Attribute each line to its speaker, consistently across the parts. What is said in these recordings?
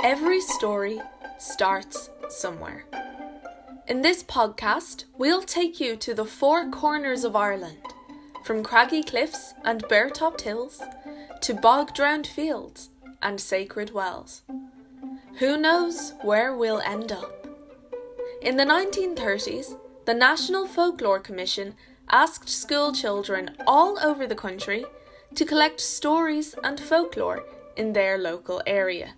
Speaker 1: Every story starts somewhere. In this podcast, we'll take you to the four corners of Ireland, from craggy cliffs and bare-topped hills to bog-drowned fields and sacred wells. Who knows where we'll end up? In the 1930s, the National Folklore Commission asked school children all over the country to collect stories and folklore in their local area.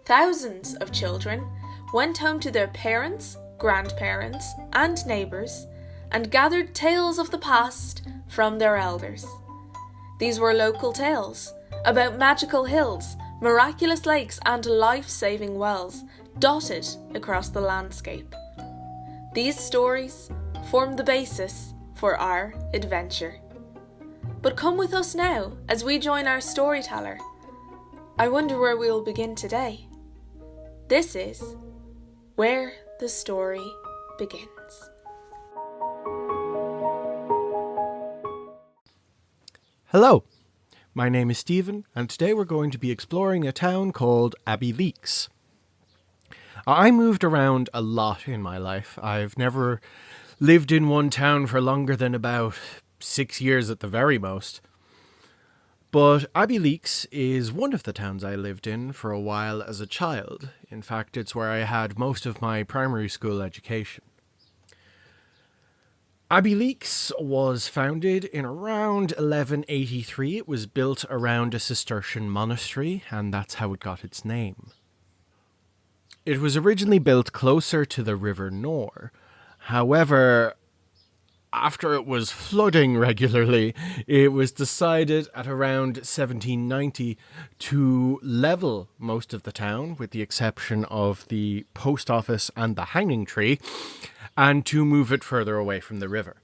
Speaker 1: Thousands of children went home to their parents, grandparents, and neighbours and gathered tales of the past from their elders. These were local tales about magical hills, miraculous lakes, and life-saving wells dotted across the landscape. These stories form the basis for our adventure. But come with us now as we join our storyteller. I wonder where we'll begin today. This is Where the Story Begins.
Speaker 2: Hello, my name is Stephen, and today we're going to be exploring a town called Abbeyleix. I moved around a lot in my life. I've never lived in one town for longer than about 6 years at the very most. But Abbeyleix is one of the towns I lived in for a while as a child. In fact, it's where I had most of my primary school education. Abbeyleix was founded in around 1183. It was built around a Cistercian monastery, and that's how it got its name. It was originally built closer to the River Nore. However, after it was flooding regularly, it was decided at around 1790 to level most of the town, with the exception of the post office and the hanging tree, and to move it further away from the river.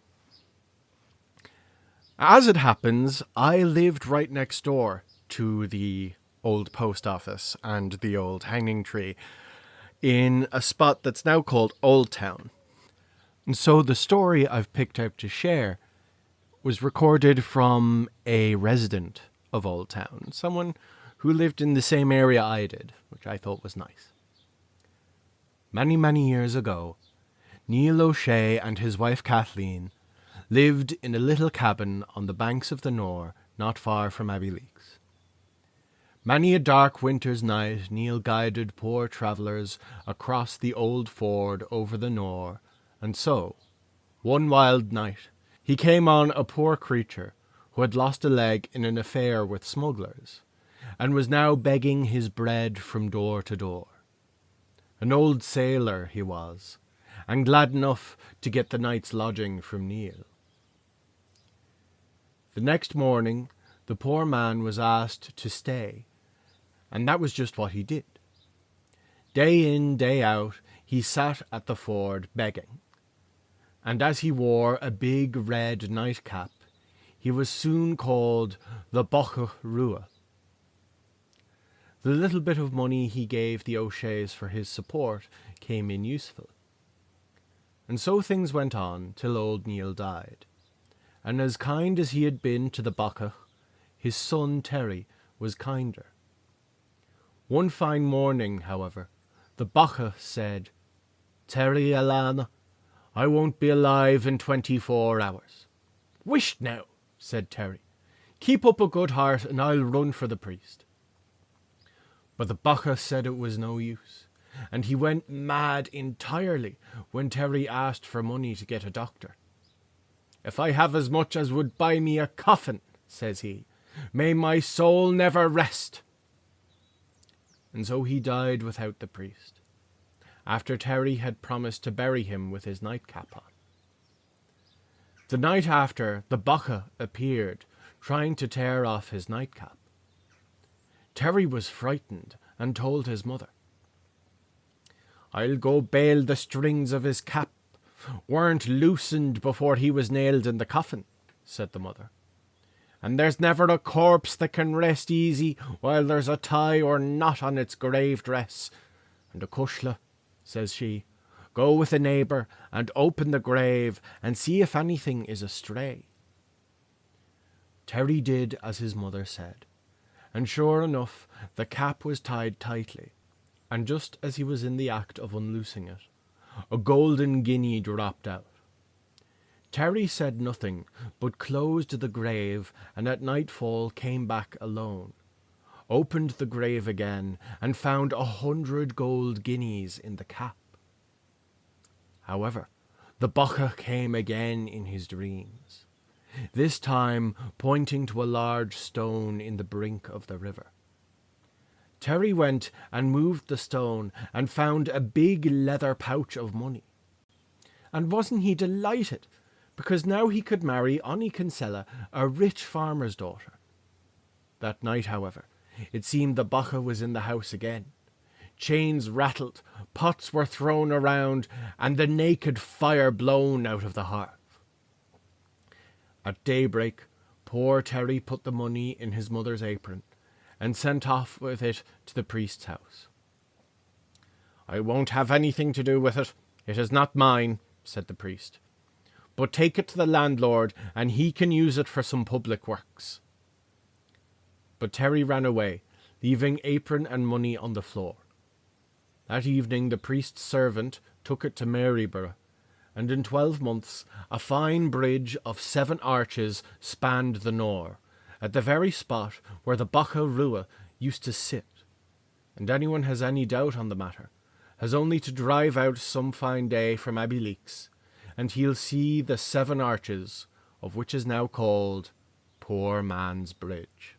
Speaker 2: As it happens, I lived right next door to the old post office and the old hanging tree, in a spot that's now called Old Town. And so the story I've picked out to share was recorded from a resident of Old Town, someone who lived in the same area I did, which I thought was nice. Many, many years ago, Neil O'Shea and his wife Kathleen lived in a little cabin on the banks of the Nore, not far from Abbeyleix. Many a dark winter's night Neil guided poor travellers across the old ford over the Nore. And so, one wild night, he came on a poor creature who had lost a leg in an affair with smugglers, and was now begging his bread from door to door. An old sailor he was, and glad enough to get the night's lodging from Neil. The next morning, the poor man was asked to stay, and that was just what he did. Day in, day out, he sat at the ford begging. And as he wore a big red nightcap, he was soon called the Bogha Rua. The little bit of money he gave the O'Sheas for his support came in useful. And so things went on till old Neil died. And as kind as he had been to the Bogha, his son Terry was kinder. One fine morning, however, the Bogha said, "Terry Alana, I won't be alive in 24 hours. Whisht now, said Terry. Keep up a good heart and I'll run for the priest. But the Bogha said it was no use, and he went mad entirely when Terry asked for money to get a doctor. If I have as much as would buy me a coffin, says he, may my soul never rest. And so he died without the priest, after Terry had promised to bury him with his nightcap on. The night after, the Bogha appeared, trying to tear off his nightcap. Terry was frightened and told his mother, "I'll go bail the strings of his cap weren't loosened before he was nailed in the coffin," said the mother. "And there's never a corpse that can rest easy while there's a tie or knot on its grave dress. And a cushla, says she, go with a neighbour and open the grave and see if anything is astray." Terry did as his mother said, and sure enough the cap was tied tightly, and just as he was in the act of unloosing it, a golden guinea dropped out. Terry said nothing, but closed the grave, and at nightfall came back alone, opened the grave again, and found 100 gold guineas in the cap. However, the Bacha came again in his dreams, this time pointing to a large stone in the brink of the river. Terry went and moved the stone and found a big leather pouch of money. And wasn't he delighted, because now he could marry Annie Kinsella, a rich farmer's daughter. That night, however, it seemed the Bacha was in the house again. Chains rattled, pots were thrown around, and the naked fire blown out of the hearth. At daybreak, poor Terry put the money in his mother's apron, and sent off with it to the priest's house. "I won't have anything to do with it. It is not mine," said the priest. "But take it to the landlord, and he can use it for some public works." But Terry ran away, leaving apron and money on the floor. That evening the priest's servant took it to Maryborough, and in 12 months a fine bridge of 7 arches spanned the Nore, at the very spot where the Bacha Rua used to sit, and anyone has any doubt on the matter has only to drive out some fine day from Abbeyleix, and he'll see the 7 arches of which is now called Poor Man's Bridge.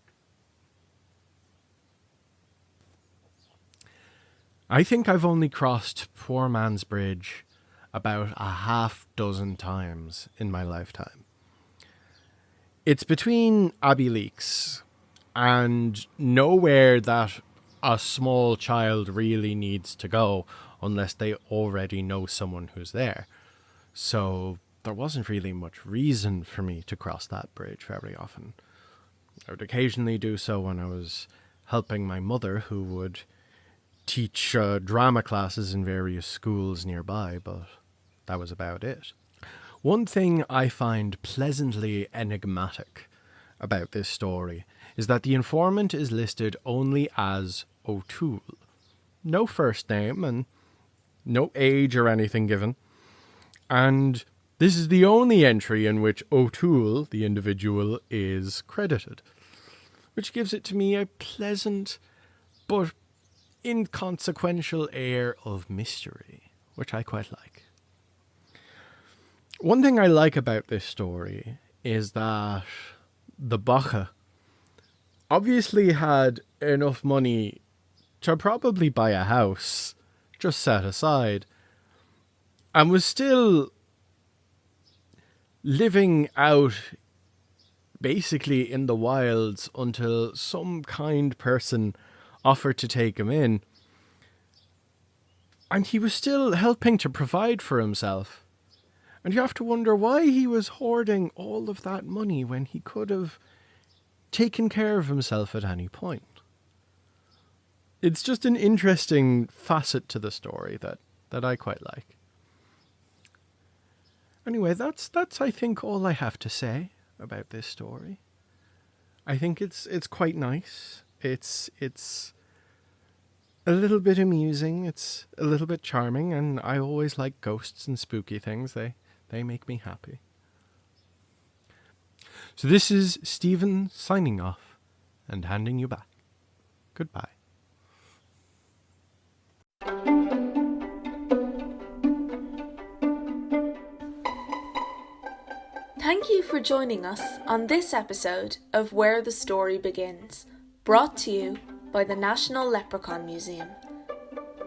Speaker 2: I think I've only crossed Poor Man's Bridge about a half dozen times in my lifetime. It's between Abbeyleix and nowhere that a small child really needs to go unless they already know someone who's there. So there wasn't really much reason for me to cross that bridge very often. I would occasionally do so when I was helping my mother, who would teach drama classes in various schools nearby, but that was about it. One thing I find pleasantly enigmatic about this story is that the informant is listed only as O'Toole. No first name and no age or anything given. And this is the only entry in which O'Toole, the individual, is credited, which gives it to me a pleasant but inconsequential air of mystery, which I quite like. One thing I like about this story is that the Bacha obviously had enough money to probably buy a house just set aside, and was still living out basically in the wilds until some kind person offered to take him in. And he was still helping to provide for himself. And you have to wonder why he was hoarding all of that money when he could have taken care of himself at any point. It's just an interesting facet to the story that I quite like. Anyway, that's I think all I have to say about this story. I think it's quite nice. It's a little bit amusing. It's a little bit charming, and I always like ghosts and spooky things. They make me happy. So this is Stephen signing off and handing you back. Goodbye.
Speaker 1: Thank you for joining us on this episode of Where the Story Begins, brought to you by the National Leprechaun Museum.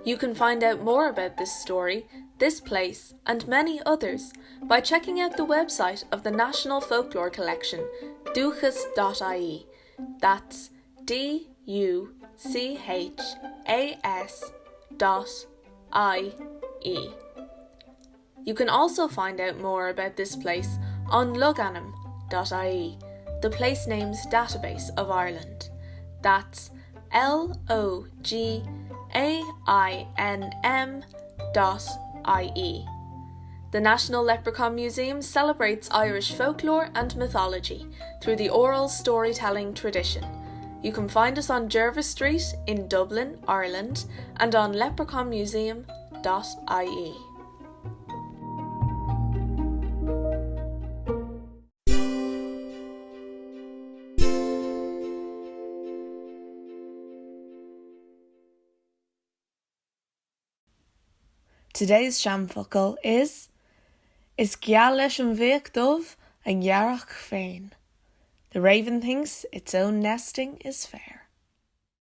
Speaker 1: You can find out more about this story, this place, and many others by checking out the website of the National Folklore Collection, duchas.ie. That's DUCHAS.IE. You can also find out more about this place on loganham.ie, the place names database of Ireland. That's LOGAINM.ie. The National Leprechaun Museum celebrates Irish folklore and mythology through the oral storytelling tradition. You can find us on Jervis Street in Dublin, Ireland, and on leprechaunmuseum.ie. Today's seanfocal is Geall leis an bhíoch dubh a ghearradh féin. The raven thinks its own nesting is fair.